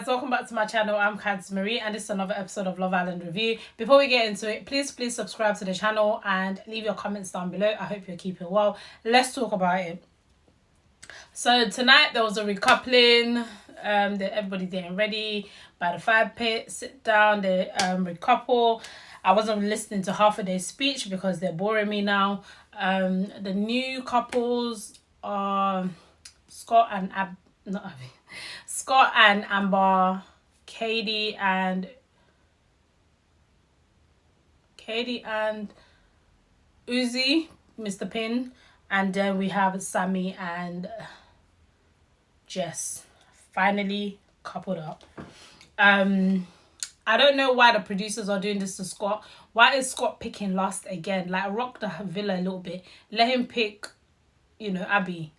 Welcome back to my channel. I'm KADY Marie and this is another episode of Love Island Review. Before we get into it, please subscribe to the channel and leave your comments down below. I hope you're keeping well. Let's talk about it. So tonight there was a recoupling, that everybody getting ready by the fire pit, sit down, they recouple. I wasn't listening to half of their speech because they're boring me now. The new couples are Scott and Amber, KADY and OUZY, Mr. Pin, and then we have Sammy and Jess finally coupled up. I don't know why the producers are doing this to Scott. Why is Scott picking last again? Like, rock the villa a little bit. Let him pick, Abby.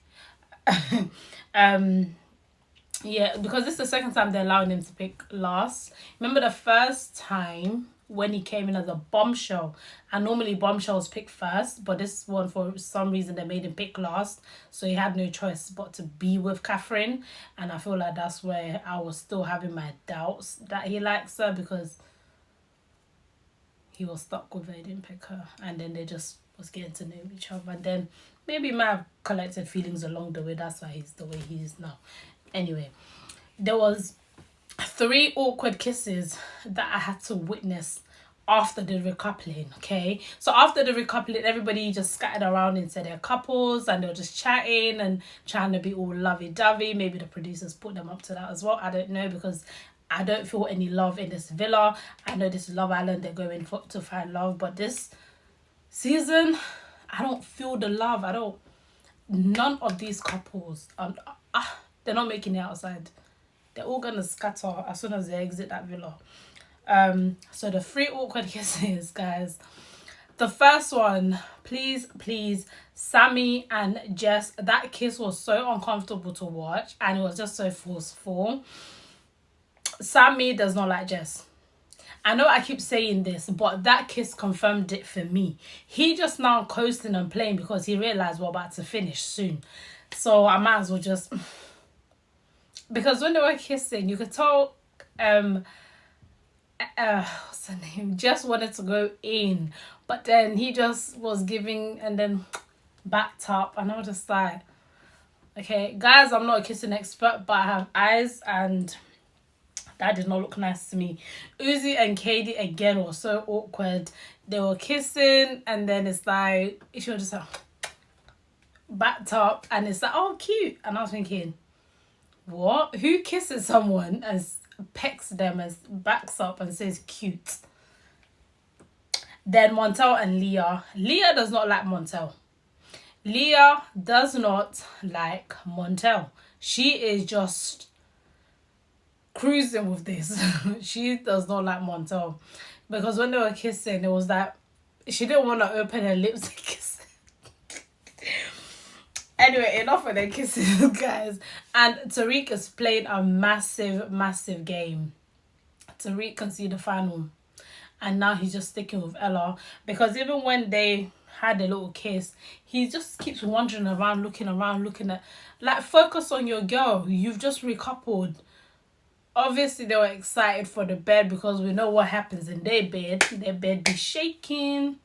Yeah, because this is the second time they're allowing him to pick last. Remember the first time when he came in as a bombshell, and normally bombshells pick first, but this one for some reason they made him pick last, so he had no choice but to be with Catherine. And I feel like that's where I was still having my doubts that he likes her, because he was stuck with her, he didn't pick her, and then they just was getting to know each other, and then maybe might have collected feelings along the way. That's why he's the way he is now. Anyway, there was 3 awkward kisses that I had to witness after the recoupling, okay? So after the recoupling, everybody just scattered around into their couples and they were just chatting and trying to be all lovey-dovey. Maybe the producers put them up to that as well. I don't know, because I don't feel any love in this villa. I know this is Love Island, they're going to find love, but this season, I don't feel the love. None of these couples, they're not making it outside. They're all gonna scatter as soon as they exit that villa. So the 3 awkward kisses, guys. The first one, please, Sammy and Jess. That kiss was so uncomfortable to watch and it was just so forceful. Sammy does not like Jess. I know I keep saying this, but that kiss confirmed it for me. He just now coasting and playing because he realized we're about to finish soon. So I might as well just... Because when they were kissing, you could tell what's her name, just wanted to go in, but then he just was giving and then backed up, and I was just like, okay guys, I'm not a kissing expert, but I have eyes, and that did not look nice to me. OUZY and KADY again were so awkward. They were kissing and then it's like she was just like backed up, and it's like, oh cute, and I was thinking, what? Who kisses someone and pecks them and backs up and says cute? Then Montel and Leah. Leah does not like Montel. Leah does not like Montel. She is just cruising with this. She does not like Montel. Because when they were kissing, it was like she didn't want to open her lips and kiss. Anyway, enough of their kisses, guys. And TYRIQUE is playing a massive game. TYRIQUE can see the final. And now he's just sticking with Ella. Because even when they had a little kiss, he just keeps wandering around, looking at... Like, focus on your girl. You've just recoupled. Obviously, they were excited for the bed because we know what happens in their bed. Their bed be shaking.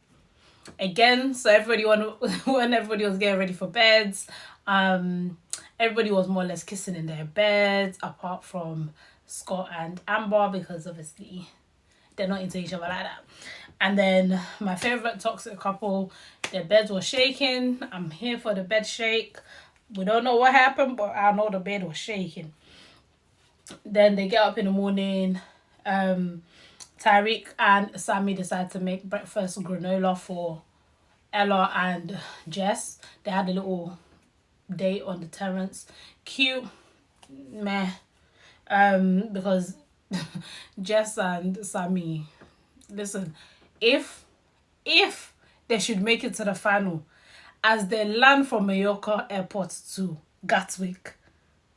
Again, so everybody when everybody was getting ready for beds, everybody was more or less kissing in their beds, apart from Scott and Amber, because obviously they're not into each other like that. And then my favorite toxic couple, their beds were shaking. I'm here for the bed shake. We don't know what happened, but I know the bed was shaking. Then they get up in the morning. TYRIQUE and Sammy decide to make breakfast granola for Ella and Jess. They had a little date on the terrace. Cute, meh. Because Jess and Sammy, listen, if they should make it to the final, as they land from Mallorca airport to Gatwick,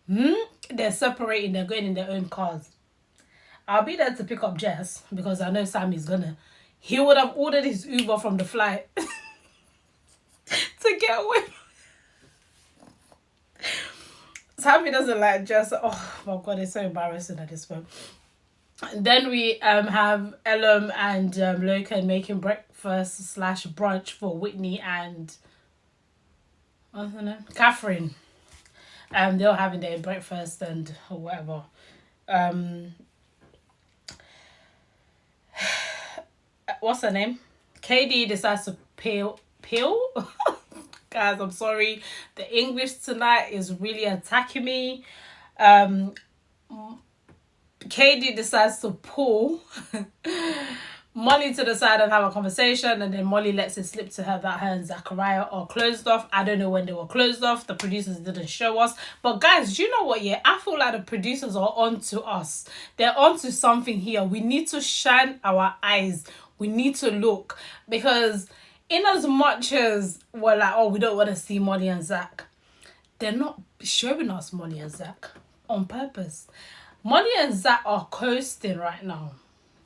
they're separating, they're going in their own cars. I'll be there to pick up Jess because I know Sammy's gonna. He would have ordered his Uber from the flight to get away. Taffy doesn't like just, oh my god, it's so embarrassing at this point. Then we have Ellum and Logan making breakfast slash brunch for Whitney and what's her name? Catherine. They were having their breakfast and whatever. What's her name? KD decides to peel. Guys, I'm sorry. The English tonight is really attacking me. KD decides to pull Molly to the side and have a conversation, and then Molly lets it slip to her that her and Zachariah are closed off. I don't know when they were closed off. The producers didn't show us. But guys, do you know what? Yeah, I feel like the producers are on to us. They're on to something here. We need to shine our eyes. We need to look. Because in as much as we're like, oh, we don't want to see Molly and Zach, they're not showing us Molly and Zach on purpose. Molly and Zach are coasting right now.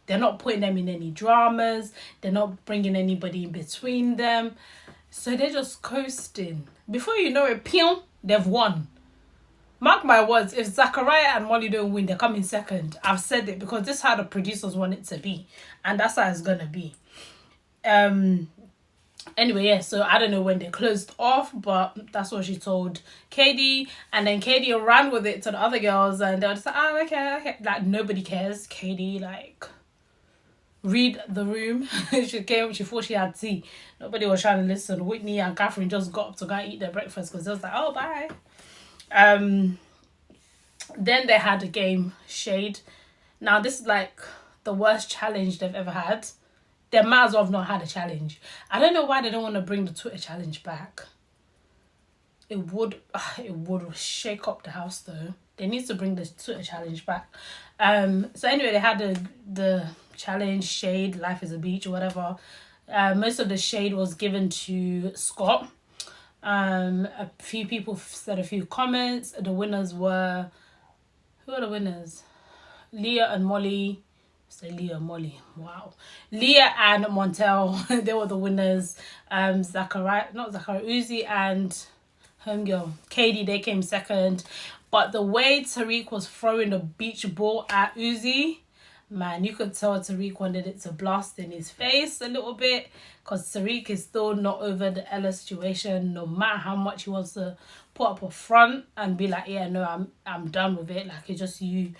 They're not putting them in any dramas. They're not bringing anybody in between them. So they're just coasting. Before you know it, pew, they've won. Mark my words, if Zachariah and Molly don't win, they're coming second. I've said it because this is how the producers want it to be. And that's how it's going to be. Anyway, yeah, so I don't know when they closed off, but that's what she told KD. And then KD ran with it to the other girls, and they were just like, oh, okay. Like, nobody cares. KD, like, read the room. She thought she had tea. Nobody was trying to listen. Whitney and Catherine just got up to go and eat their breakfast because they was like, oh, bye. Then they had a game, Shade. Now, this is, like, the worst challenge they've ever had. They might as well have not had a challenge. I don't know why they don't want to bring the Twitter challenge back. It would shake up the house though. They need to bring the Twitter challenge back. So anyway, they had the challenge, Shade, Life is a Beach or whatever. Most of the shade was given to Scott. A few people said a few comments. The winners were... Who are the winners? Leah and Molly. Say Leah and Molly. Wow. Leah and Montel. They were the winners. OUZY and homegirl KADY, they came second. But the way TYRIQUE was throwing the beach ball at OUZY, man, you could tell TYRIQUE wanted it to blast in his face a little bit, because TYRIQUE is still not over the Ella situation. No matter how much he wants to put up a front and be like, yeah, no, I'm done with it, like, it's just you,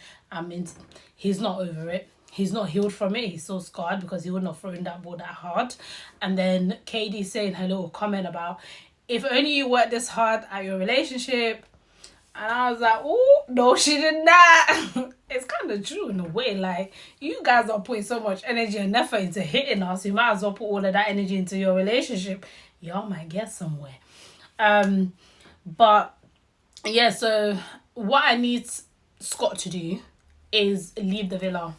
he's not over it. He's not healed from it. He's so scarred because he would not throw in that ball that hard. And then KADY saying her little comment about, if only you worked this hard at your relationship. And I was like, oh, no, she did not. It's kind of true in a way. Like, you guys are putting so much energy and effort into hitting us. You might as well put all of that energy into your relationship. Y'all might get somewhere. But, yeah, so what I need Scott to do is leave the villa.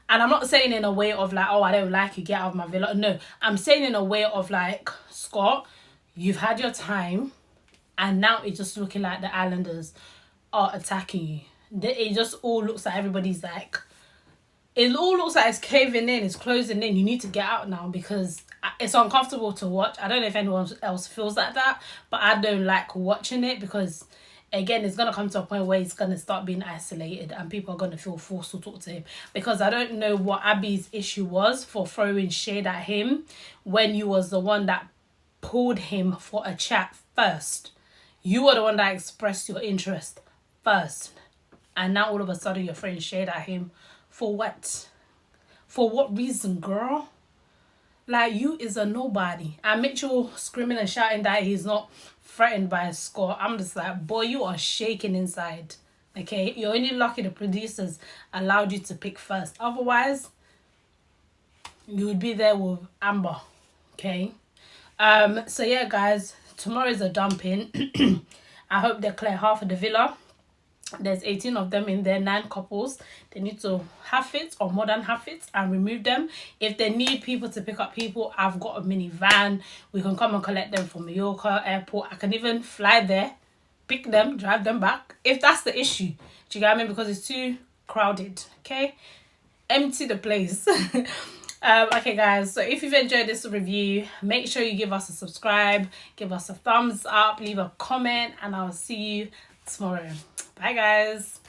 And I'm not saying in a way of like, oh, I don't like you, get out of my villa. No, I'm saying in a way of like, Scott, you've had your time, and now it's just looking like the Islanders are attacking you. It just all looks like everybody's like, it all looks like it's caving in, it's closing in. You need to get out now because it's uncomfortable to watch. I don't know if anyone else feels like that, but I don't like watching it because... Again, it's going to come to a point where he's going to start being isolated and people are going to feel forced to talk to him. Because I don't know what Abby's issue was for throwing shade at him when you was the one that pulled him for a chat first. You were the one that expressed your interest first. And now all of a sudden you're throwing shade at him. For what? For what reason, girl? Like, you is a nobody. And Mitchell screaming and shouting that he's not threatened by a score. I'm just like, boy, you are shaking inside. Okay? You're only lucky the producers allowed you to pick first. Otherwise, you would be there with Amber. Okay? So yeah, guys, tomorrow is a dumping. I hope they clear half of the villa. There's 18 of them in there, 9 couples. They need to half it or more than half it and remove them. If they need people to pick up people, I've got a minivan. We can come and collect them from Mallorca airport. I can even fly there, pick them, drive them back, if that's the issue. Do you get what I mean? Because it's too crowded, okay? Empty the place. Okay, guys, so if you've enjoyed this review, make sure you give us a subscribe, give us a thumbs up, leave a comment, and I'll see you tomorrow. Bye, guys.